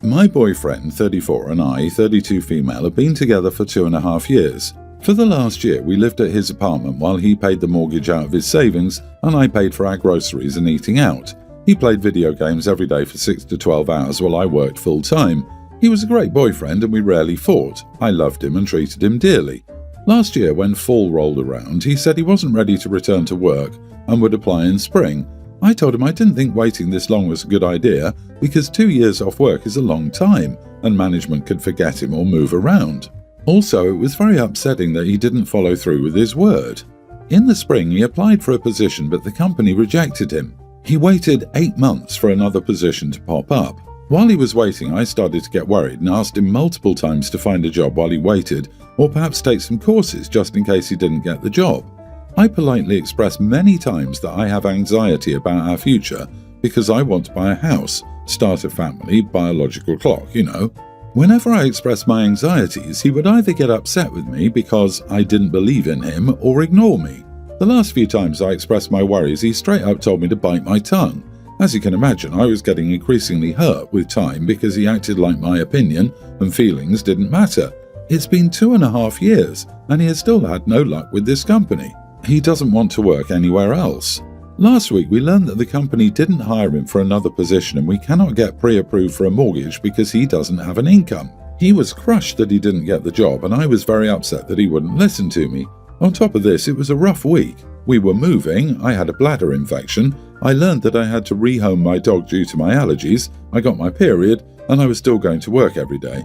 My boyfriend, 34, and I, 32 female, have been together for 2.5 years. For the last year, we lived at his apartment while he paid the mortgage out of his savings and I paid for our groceries and eating out. He played video games every day for 6 to 12 hours while I worked full-time. He was a great boyfriend and we rarely fought. I loved him and treated him dearly. Last year, when fall rolled around, he said he wasn't ready to return to work and would apply in spring. I told him I didn't think waiting this long was a good idea because 2 years off work is a long time and management could forget him or move around. Also, it was very upsetting that he didn't follow through with his word. In the spring, he applied for a position but the company rejected him. He waited 8 months for another position to pop up. While he was waiting, I started to get worried and asked him multiple times to find a job while he waited or perhaps take some courses just in case he didn't get the job. I politely expressed many times that I have anxiety about our future because I want to buy a house, start a family, biological clock, you know. Whenever I expressed my anxieties, he would either get upset with me because I didn't believe in him or ignore me. The last few times I expressed my worries, he straight up told me to bite my tongue. As you can imagine, I was getting increasingly hurt with time because he acted like my opinion and feelings didn't matter. It's been 2.5 years and he has still had no luck with this company. He doesn't want to work anywhere else. Last week we learned that the company didn't hire him for another position and we cannot get pre-approved for a mortgage because he doesn't have an income. He was crushed that he didn't get the job and I was very upset that he wouldn't listen to me. On top of this, it was a rough week. We were moving, I had a bladder infection, I learned that I had to rehome my dog due to my allergies, I got my period, and I was still going to work every day.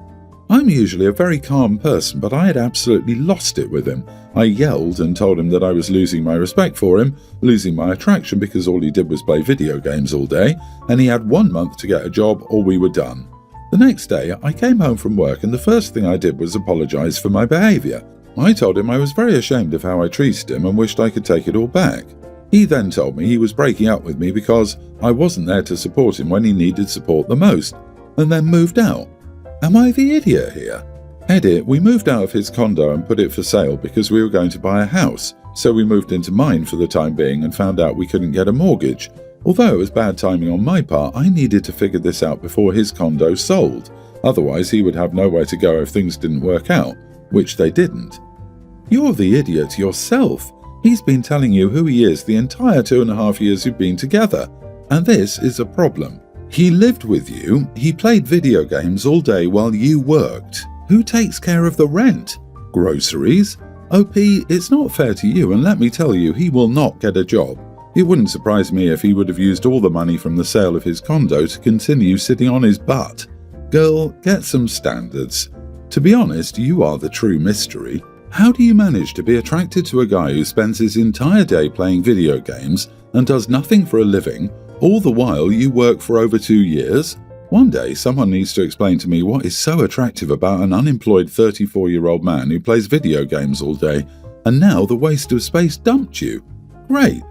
I'm usually a very calm person, but I had absolutely lost it with him. I yelled and told him that I was losing my respect for him, losing my attraction because all he did was play video games all day, and he had 1 month to get a job or we were done. The next day, I came home from work and the first thing I did was apologize for my behavior. I told him I was very ashamed of how I treated him and wished I could take it all back. He then told me he was breaking up with me because I wasn't there to support him when he needed support the most, and then moved out. Am I the idiot here? Edit, we moved out of his condo and put it for sale because we were going to buy a house, so we moved into mine for the time being and found out we couldn't get a mortgage. Although it was bad timing on my part, I needed to figure this out before his condo sold. Otherwise he would have nowhere to go if things didn't work out, which they didn't. You're the idiot yourself. He's been telling you who he is the entire 2.5 years you've been together, and this is a problem. He lived with you, he played video games all day while you worked. Who takes care of the rent? Groceries? OP, it's not fair to you, and let me tell you, he will not get a job. It wouldn't surprise me if he would have used all the money from the sale of his condo to continue sitting on his butt. Girl, get some standards. To be honest, you are the true mystery. How do you manage to be attracted to a guy who spends his entire day playing video games and does nothing for a living, all the while you work for over 2 years? One day, someone needs to explain to me what is so attractive about an unemployed 34-year-old man who plays video games all day, and now the waste of space dumped you. Great.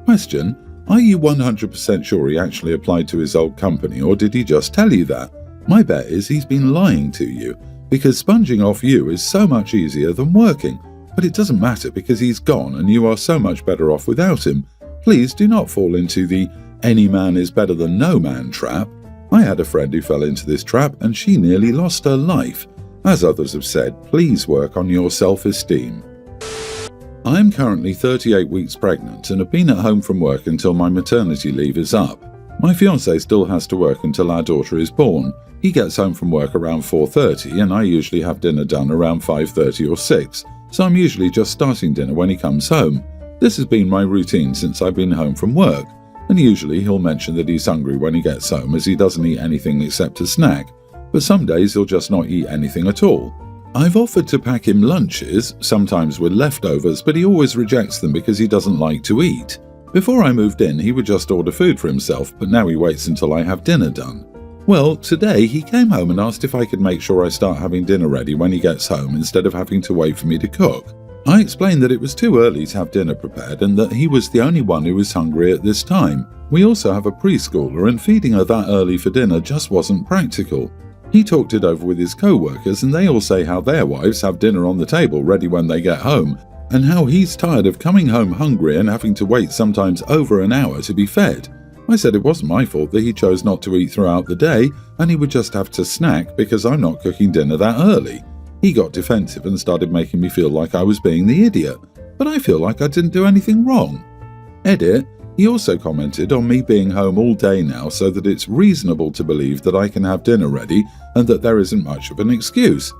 Question, are you 100% sure he actually applied to his old company, or did he just tell you that? My bet is he's been lying to you, because sponging off you is so much easier than working. But it doesn't matter because he's gone and you are so much better off without him. Please do not fall into the any man is better than no man trap. I had a friend who fell into this trap and she nearly lost her life. As others have said, please work on your self-esteem. I am currently 38 weeks pregnant and have been at home from work until my maternity leave is up. My fiancé still has to work until our daughter is born. He gets home from work around 4:30 and I usually have dinner done around 5:30 or 6, so I'm usually just starting dinner when he comes home. This has been my routine since I've been home from work, and usually he'll mention that he's hungry when he gets home as he doesn't eat anything except a snack, but some days he'll just not eat anything at all. I've offered to pack him lunches, sometimes with leftovers, but he always rejects them because he doesn't like to eat. Before I moved in, he would just order food for himself, but now he waits until I have dinner done. Well, today he came home and asked if I could make sure I start having dinner ready when he gets home instead of having to wait for me to cook. I explained that it was too early to have dinner prepared and that he was the only one who was hungry at this time. We also have a preschooler and feeding her that early for dinner just wasn't practical. He talked it over with his co-workers and they all say how their wives have dinner on the table ready when they get home, and how he's tired of coming home hungry and having to wait sometimes over an hour to be fed. I said it wasn't my fault that he chose not to eat throughout the day and he would just have to snack because I'm not cooking dinner that early. He got defensive and started making me feel like I was being the idiot, but I feel like I didn't do anything wrong. Edit. He also commented on me being home all day now so that it's reasonable to believe that I can have dinner ready and that there isn't much of an excuse.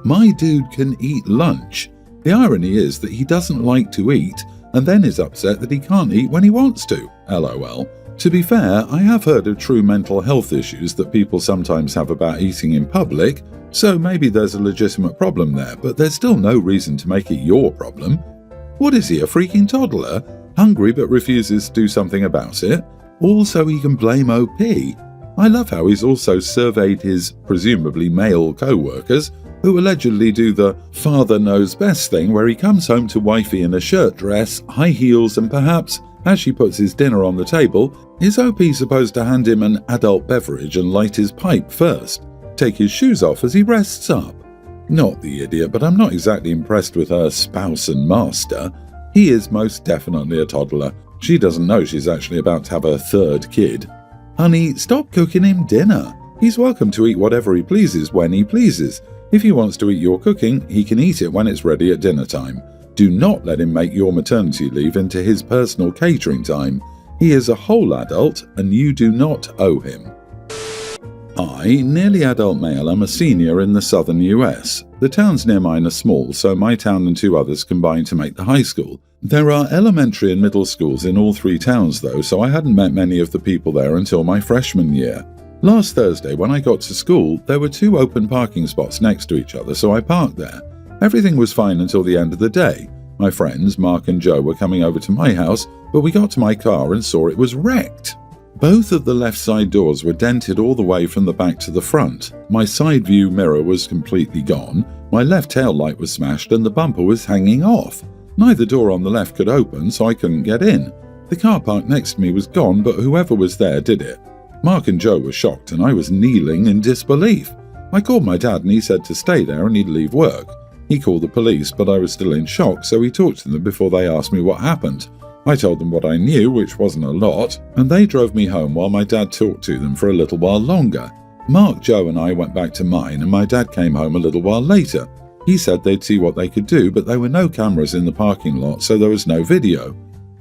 My dude can eat lunch. The irony is that he doesn't like to eat and then is upset that he can't eat when he wants to. LOL. To be fair, I have heard of true mental health issues that people sometimes have about eating in public, so maybe there's a legitimate problem there, but there's still no reason to make it your problem. What is he, a freaking toddler? Hungry but refuses to do something about it? All so he can blame OP. I love how he's also surveyed his presumably male co-workers, who allegedly do the father knows best thing where he comes home to wifey in a shirt dress, high heels, and perhaps, as she puts his dinner on the table, is OP supposed to hand him an adult beverage and light his pipe first, take his shoes off as he rests up? Not the idiot, but I'm not exactly impressed with her spouse and master. He is most definitely a toddler. She doesn't know she's actually about to have her third kid. Honey, stop cooking him dinner. He's welcome to eat whatever he pleases when he pleases. If he wants to eat your cooking, he can eat it when it's ready at dinner time. Do not let him make your maternity leave into his personal catering time. He is a whole adult and you do not owe him. I, nearly adult male, am a senior in the southern US. The towns near mine are small, so my town and 2 others combine to make the high school. There are elementary and middle schools in all 3 towns though, so I hadn't met many of the people there until my freshman year. Last Thursday, when I got to school, there were 2 open parking spots next to each other, so I parked there. Everything was fine until the end of the day. My friends, Mark and Joe, were coming over to my house, but we got to my car and saw it was wrecked. Both of the left side doors were dented all the way from the back to the front. My side view mirror was completely gone, my left tail light was smashed and the bumper was hanging off. Neither door on the left could open, so I couldn't get in. The car park next to me was gone, but whoever was there did it. Mark and Joe were shocked and I was kneeling in disbelief. I called my dad and he said to stay there and he'd leave work. He called the police, but I was still in shock, so he talked to them before they asked me what happened. I told them what I knew, which wasn't a lot, and they drove me home while my dad talked to them for a little while longer. Mark, Joe and I went back to mine and my dad came home a little while later. He said they'd see what they could do, but there were no cameras in the parking lot, so there was no video.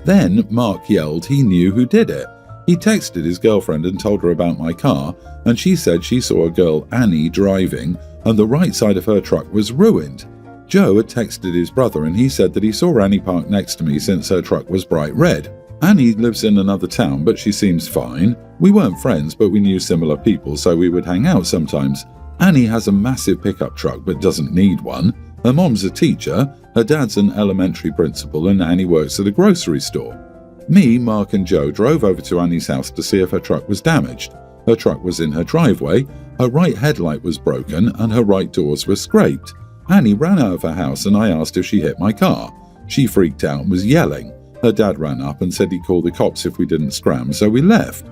Then Mark yelled he knew who did it. He texted his girlfriend and told her about my car, and she said she saw a girl, Annie, driving, and the right side of her truck was ruined. Joe had texted his brother and he said that he saw Annie parked next to me since her truck was bright red. Annie lives in another town, but she seems fine. We weren't friends, but we knew similar people, so we would hang out sometimes. Annie has a massive pickup truck but doesn't need one. Her mom's a teacher, her dad's an elementary principal, and Annie works at a grocery store. Me, Mark and Joe drove over to Annie's house to see if her truck was damaged. Her truck was in her driveway, her right headlight was broken, and her right doors were scraped. Annie ran out of her house and I asked if she hit my car. She freaked out and was yelling. Her dad ran up and said he'd call the cops if we didn't scram, so we left.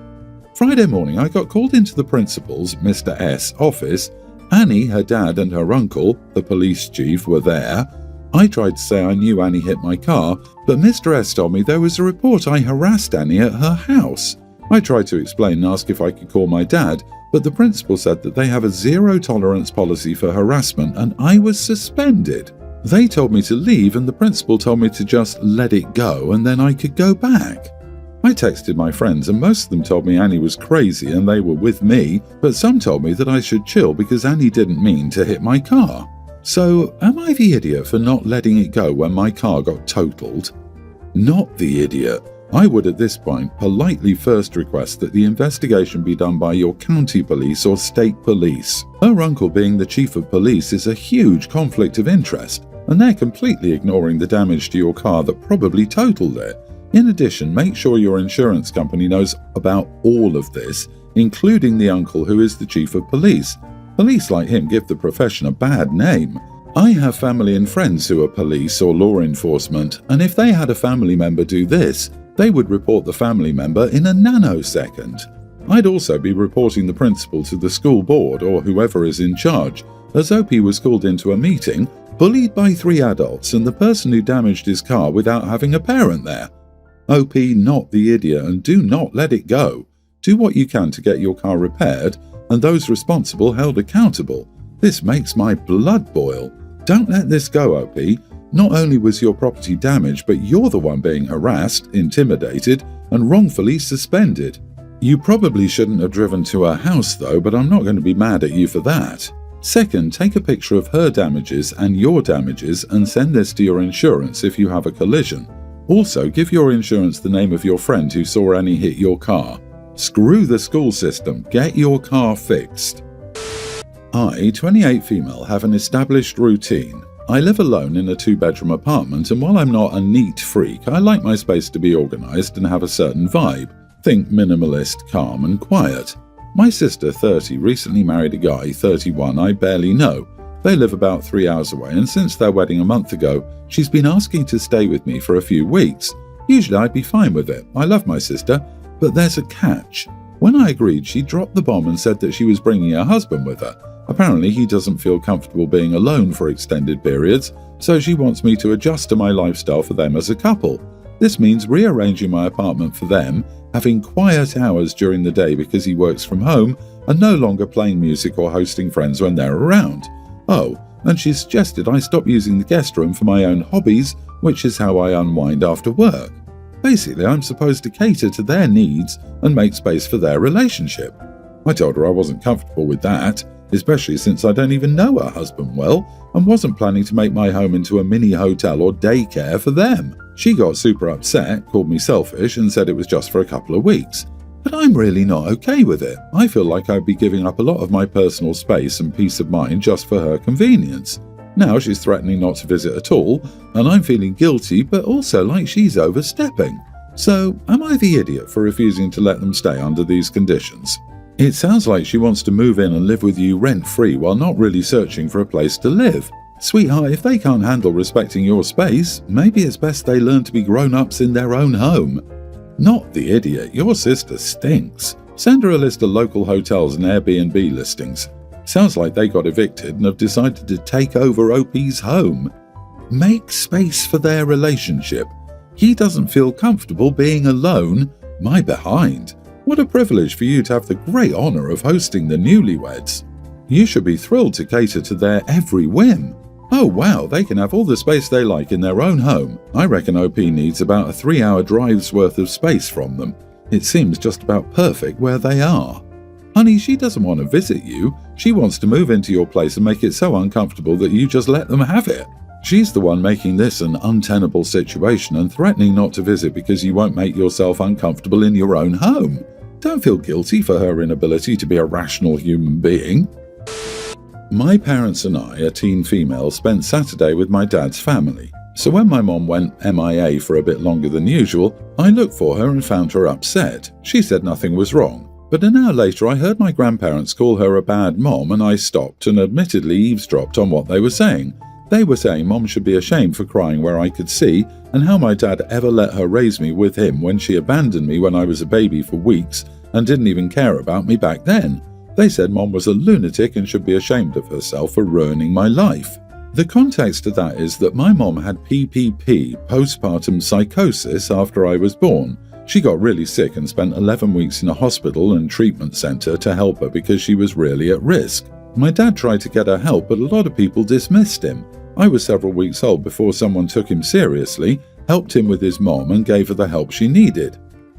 Friday morning I got called into the principal's, Mr. S, office. Annie, her dad and her uncle, the police chief, were there. I tried to say I knew Annie hit my car, but Mr. S told me there was a report I harassed Annie at her house. I tried to explain and ask if I could call my dad, but the principal said that they have a zero-tolerance policy for harassment and I was suspended. They told me to leave and the principal told me to just let it go and then I could go back. I texted my friends and most of them told me Annie was crazy and they were with me, but some told me that I should chill because Annie didn't mean to hit my car. So, am I the idiot for not letting it go when my car got totaled? Not the idiot. I would at this point politely first request that the investigation be done by your county police or state police. Her uncle being the chief of police is a huge conflict of interest, and they're completely ignoring the damage to your car that probably totaled it. In addition, make sure your insurance company knows about all of this, including the uncle who is the chief of police. Police like him give the profession a bad name. I have family and friends who are police or law enforcement, and if they had a family member do this, they would report the family member in a nanosecond. I'd also be reporting the principal to the school board or whoever is in charge, as OP was called into a meeting, bullied by 3 adults and the person who damaged his car without having a parent there. OP, not the idiot, and do not let it go. Do what you can to get your car repaired and those responsible held accountable. This makes my blood boil. Don't let this go, OP. Not only was your property damaged, but you're the one being harassed, intimidated, and wrongfully suspended. You probably shouldn't have driven to her house though, but I'm not going to be mad at you for that. Second, take a picture of her damages and your damages and send this to your insurance if you have a collision. Also, give your insurance the name of your friend who saw Annie hit your car. Screw the school system. Get your car fixed. I, 28 female, have an established routine. I live alone in a 2-bedroom apartment, and while I'm not a neat freak, I like my space to be organised and have a certain vibe. Think minimalist, calm and quiet. My sister, 30, recently married a guy, 31, I barely know. They live about 3 hours away, and since their wedding a month ago, she's been asking to stay with me for a few weeks. Usually I'd be fine with it. I love my sister, but there's a catch. When I agreed, she dropped the bomb and said that she was bringing her husband with her. Apparently he doesn't feel comfortable being alone for extended periods, so she wants me to adjust to my lifestyle for them as a couple. This means rearranging my apartment for them, having quiet hours during the day because he works from home, and no longer playing music or hosting friends when they're around. Oh, and she suggested I stop using the guest room for my own hobbies, which is how I unwind after work. Basically, I'm supposed to cater to their needs and make space for their relationship. I told her I wasn't comfortable with that, especially since I don't even know her husband well and wasn't planning to make my home into a mini hotel or daycare for them. She got super upset, called me selfish and said it was just for a couple of weeks. But I'm really not okay with it. I feel like I'd be giving up a lot of my personal space and peace of mind just for her convenience. Now she's threatening not to visit at all, and I'm feeling guilty but also like she's overstepping. So, am I the idiot for refusing to let them stay under these conditions? It sounds like she wants to move in and live with you rent-free while not really searching for a place to live. Sweetheart, if they can't handle respecting your space, maybe it's best they learn to be grown-ups in their own home. Not the idiot, your sister stinks. Send her a list of local hotels and Airbnb listings. Sounds like they got evicted and have decided to take over OP's home. Make space for their relationship. He doesn't feel comfortable being alone. My behind. What a privilege for you to have the great honour of hosting the newlyweds. You should be thrilled to cater to their every whim. Oh wow, they can have all the space they like in their own home. I reckon OP needs about a 3-hour drive's worth of space from them. It seems just about perfect where they are. Honey, she doesn't want to visit you. She wants to move into your place and make it so uncomfortable that you just let them have it. She's the one making this an untenable situation and threatening not to visit because you won't make yourself uncomfortable in your own home. Don't feel guilty for her inability to be a rational human being. My parents and I, a teen female, spent Saturday with my dad's family. So when my mom went MIA for a bit longer than usual, I looked for her and found her upset. She said nothing was wrong. But an hour later I heard my grandparents call her a bad mom and I stopped and admittedly eavesdropped on what they were saying. They were saying mom should be ashamed for crying where I could see and how my dad ever let her raise me with him when she abandoned me when I was a baby for weeks and didn't even care about me back then. They said mom was a lunatic and should be ashamed of herself for ruining my life. The context to that is that my mom had PPP, postpartum psychosis, after I was born. She got really sick and spent 11 weeks in a hospital and treatment centre to help her because she was really at risk. My dad tried to get her help, but a lot of people dismissed him. I was several weeks old before someone took him seriously, helped him with his mom and gave her the help she needed.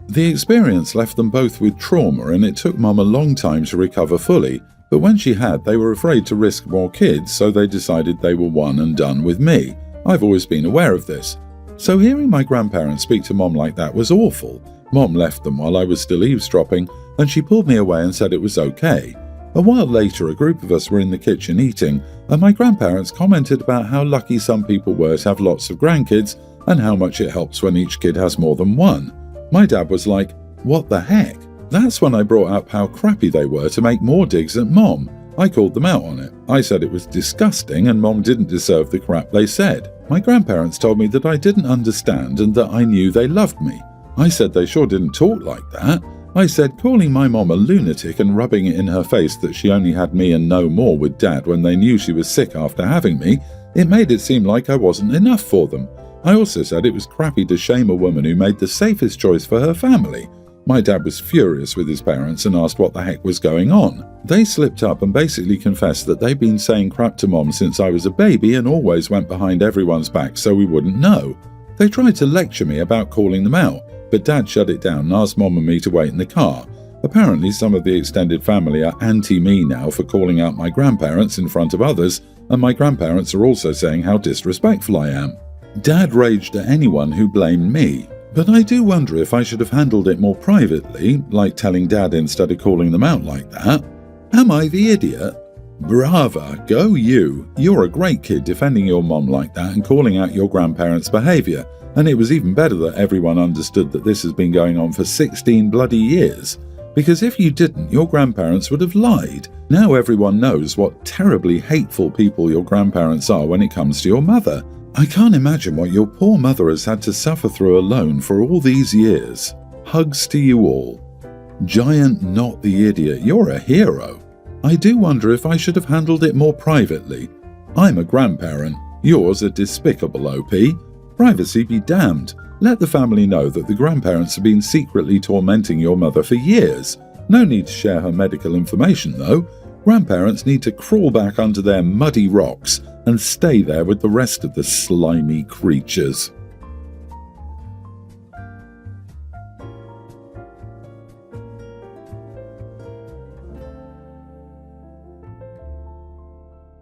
The experience left them both with trauma and it took mom a long time to recover fully, but when she had, they were afraid to risk more kids, so they decided they were one and done with me. I've always been aware of this. So hearing my grandparents speak to mom like that was awful. Mom left them while I was still eavesdropping, and she pulled me away and said it was okay. A while later, a group of us were in the kitchen eating, and my grandparents commented about how lucky some people were to have lots of grandkids and how much it helps when each kid has more than one. My dad was like, "What the heck?" That's when I brought up how crappy they were to make more digs at mom. I called them out on it. I said it was disgusting and mom didn't deserve the crap they said. My grandparents told me that I didn't understand and that I knew they loved me. I said they sure didn't talk like that. I said calling my mom a lunatic and rubbing it in her face that she only had me and no more with dad when they knew she was sick after having me, it made it seem like I wasn't enough for them. I also said it was crappy to shame a woman who made the safest choice for her family. My dad was furious with his parents and asked what the heck was going on. They slipped up and basically confessed that they'd been saying crap to Mom since I was a baby and always went behind everyone's back so we wouldn't know. They tried to lecture me about calling them out, but Dad shut it down and asked Mom and me to wait in the car. Apparently some of the extended family are anti-me now for calling out my grandparents in front of others, and my grandparents are also saying how disrespectful I am. Dad raged at anyone who blamed me, but I do wonder if I should have handled it more privately, like telling Dad instead of calling them out like that. Am I the idiot? Brava, go you! You're a great kid defending your mom like that and calling out your grandparents' behaviour, and it was even better that everyone understood that this has been going on for 16 bloody years. Because if you didn't, your grandparents would have lied. Now everyone knows what terribly hateful people your grandparents are when it comes to your mother. I can't imagine what your poor mother has had to suffer through alone for all these years. Hugs to you all. Giant not the idiot, you're a hero. I do wonder if I should have handled it more privately. I'm a grandparent. Yours a despicable OP. Privacy be damned. Let the family know that the grandparents have been secretly tormenting your mother for years. No need to share her medical information though. Grandparents need to crawl back under their muddy rocks and stay there with the rest of the slimy creatures.